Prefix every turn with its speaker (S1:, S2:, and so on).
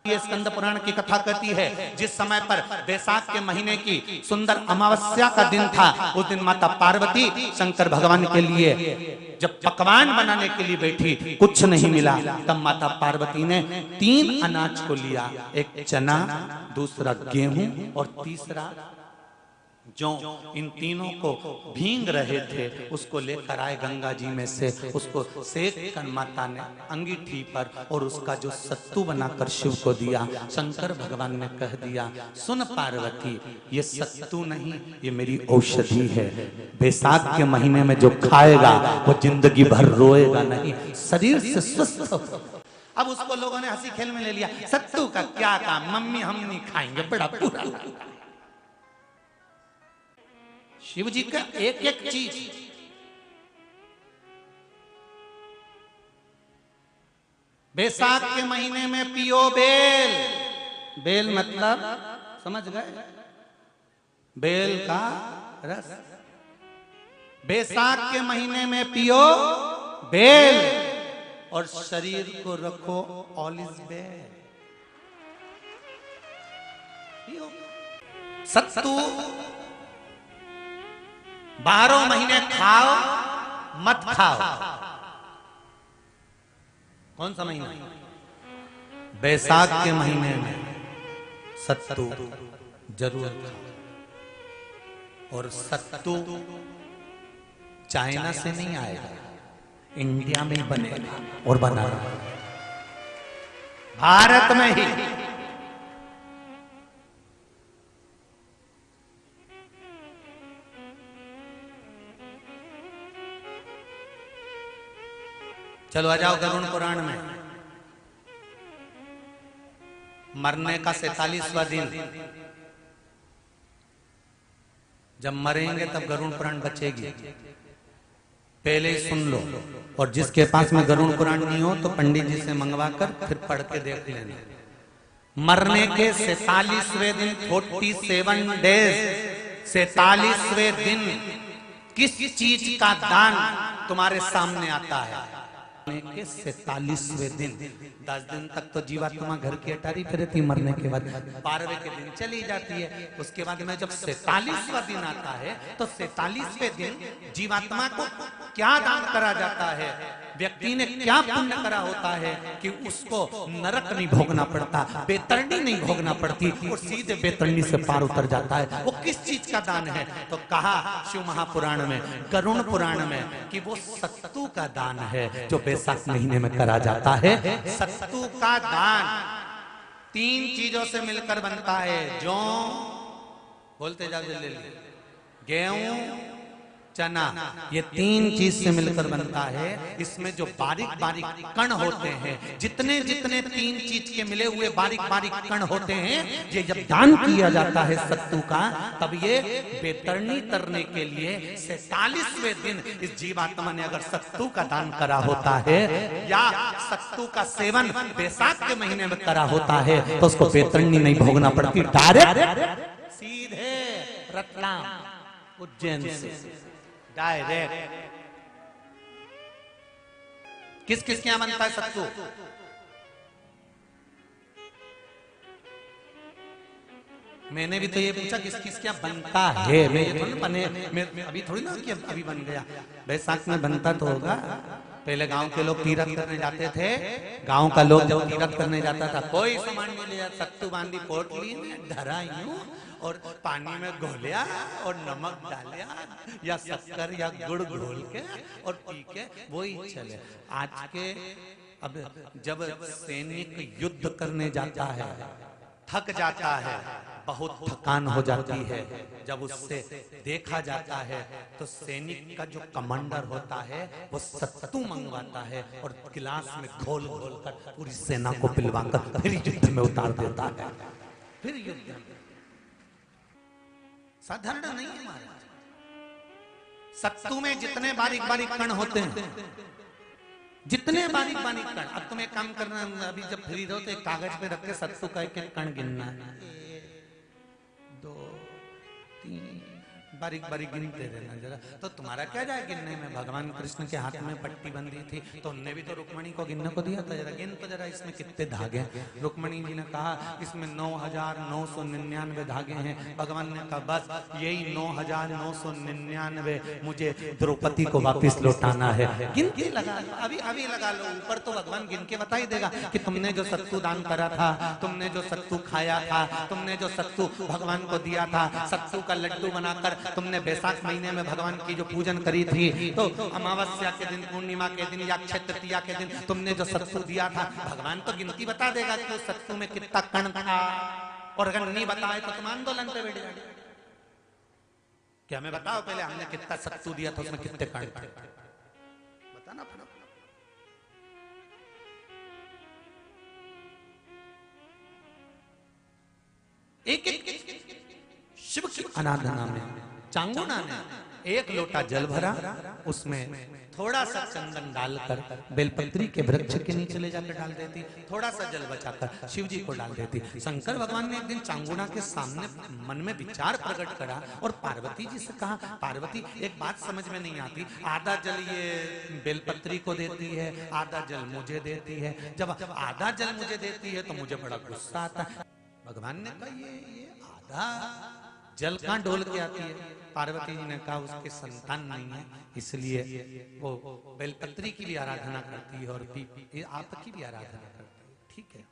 S1: ये स्कंद पुराण की कथा कहती है, जिस समय पर वैशाख के महीने की सुंदर अमावस्या का दिन था, उस दिन माता पार्वती शंकर भगवान के लिए जब पकवान बनाने के लिए बैठी, कुछ नहीं मिला। तब माता पार्वती ने 3 अनाज को लिया, एक चना, दूसरा गेहूं और तीसरा जो। इन तीनों को भींग रहे थे, उसको लेकर आए गंगा जी में से, उसको सेक कर माता ने अंगीठी पर और उसका जो सत्तू बनाकर शिव को दिया। शंकर भगवान ने कह दिया, सुन पार्वती, ये सत्तू नहीं, ये मेरी औषधि है। बैसाख के महीने में जो खाएगा वो जिंदगी भर रोएगा नहीं, शरीर से स्वस्थ। अब उसको लोगों ने हंसी खेल में ले लिया, सत्तू का क्या काम, मम्मी हम नहीं खाएंगे, बड़ा पूरा। शिव जी का एक एक चीज, बैसाख के महीने में पियो बेल। बेल मतलब समझ गए, बेल का रस। बैसाख के महीने में पियो बेल और शरीर को रखो ऑलिव बेल। सत्तू 12 महीने खाओ मत खाओ। कौन सा महीना? बैसाख के महीने में सत्तू जरूर खाओ। और सत्तू चाइना से नहीं आएगा, इंडिया में ही बनेगा और बनाना भारत में ही। चलो आ जाओ गरुड़ पुराण में। मरने का 47वां दिन, जब मरेंगे तब गरुड़ पुराण बचेगी, पहले ही सुन लो। और जिसके पास में गरुड़ पुराण नहीं हो तो पंडित जी से मंगवा कर फिर पढ़ के देख लेना। मरने के 47वें दिन, 47 डेज, 47वें दिन किस चीज का दान तुम्हारे सामने आता है? के 47वें दिन, 10 दिन तक तो जीवात्मा घर की अटारी पे रहती, मरने के बाद 12वें के दिन चली जाती है। उसके बाद में जब 47वां दिन आता है तो 47वें दिन जीवात्मा को क्या दान करा जाता है, व्यक्ति ने क्या पुण्य करा होता है कि उसको नरक नहीं भोगना पड़ता, बेतरणी नहीं भोगना पड़ती और सीधे बेतरणी से पार उतर जाता है। वो किस चीज का दान है? तो कहा शिव महापुराण में, गरुड़ पुराण में, कि वो सत्तू का दान है जो बैसाख महीने में करा जाता है। सत्तू का दान 3 चीजों से मिलकर बनता है। जो बोलते जाओ जल्दी, गेहूं, चना, ये 3 चीज से मिलकर बनता है। इसमें जो बारीक बारीक कण होते हैं, जितने जितने 3 चीज के मिले हुए बारीक बारीक कण होते हैं, ये जब दान किया जाता है सत्तू का, तब ये बेतरणी तरने के लिए 47वें दिन इस जीवात्मा ने अगर सत्तू का दान करा होता है या सत्तू का सेवन बैसाख के महीने में करा होता है तो उसको बेतरणी नहीं भोगना पड़ती, डायरेक्ट सीधे रतलाम उज्जैन से डायरेक्ट। किस किस क्या बनता है सत्तू? मैंने भी तो ये पूछा किस किस क्या बनता है। मैं ये थोड़ी बने, मैं अभी थोड़ी ना कि अभी बन गया। बैसाख में बनता तो होगा। पहले गांव के लोग तीरथ करने जाते थे, गांव का लोग जब तीरथ करने जाता था, कोई सामान नहीं लिया, सत्तू बांधी पोटली में धरा यूं और पानी में घोलिया और नमक डालिया या शक्कर या गुड़ घोल के और पी के वही चले। आज के अब जब सैनिक युद्ध करने जाता है, थक जाता है, बहुत थकान हो जाती है, जब उससे देखा जाता है तो सैनिक का जो कमांडर होता है वो सत्तू मंगवाता है और गिलास में घोल घोल कर पूरी सेना को पिलवाकर फिर युद्ध में उतार देता है। फिर युद्ध साधारण नहीं है महाराज। सत्तू में जितने बारीक बारीक कण होते हैं, जितने बारीक बारीक कण, अब तुम्हें काम करना, अभी जब फ्री रहो तो एक कागज पे रख के सत्तू का एक कण गिनना है। 1 2 3 बारीक बारीक गिनते रहना जरा। तो तुम्हारा क्या जाए गिनने में? भगवान कृष्ण के हाथ में पट्टी बंधी थी तो उनने भी तो रुक्मणी को गिनने को दिया था, जरा गिन तो जरा इसमें कितने धागे। रुक्मणी जी ने कहा इसमें 9,999 धागे हैं। भगवान ने कहा बस यही 9,999 मुझे द्रौपदी को वापिस लौटाना है। गिनती लगा लो, अभी अभी लगा लो, ऊपर तो भगवान गिन के बता ही देगा कि तुमने जो सत्तू दान करा था, तुमने जो सत्तू खाया था, तुमने जो सत्तू भगवान को दिया था, सत्तू का लड्डू बनाकर तुमने बैसाख महीने में भगवान की जो पूजन करी थी, तो अमावस्या के दिन, पूर्णिमा के दिन या अक्षय तृतीया के दिन तुमने जो सत्तू दिया था, भगवान तो गिनती बता देगा कि उस सत्तू में कितना कण था। और अगर नहीं बताए तो तुम आंदोलन पे बैठ जाओ कि हमें बताओ पहले हमने कितना सत्तू दिया था, उसमें कितने कण थे, बताना पड़ा। एक शिव की आराधना में चांगुना ने एक लोटा जल भरा, उसमें थोड़ा सा चंदन डालकर बेलपत्री के वृक्ष के नीचे ले जाकर डाल देती, थोड़ा सा जल बचाकर शिव जी को डाल देती। शंकर भगवान ने एक दिन चांगुना के सामने मन में विचार प्रकट करा और पार्वती जी से कहा, पार्वती एक बात समझ में नहीं आती, आधा जल ये बेलपत्री को देती है, आधा जल मुझे देती है, जब आधा जल मुझे देती है तो मुझे बड़ा गुस्सा आता है। भगवान ने कहा ये आधा जल कहाँ डोल के आती है? पार्वती जी ने कहा उसके संतान नहीं है, इसलिए वो बेलपत्री की भी आराधना करती है और आपकी भी आराधना करती है। ठीक है।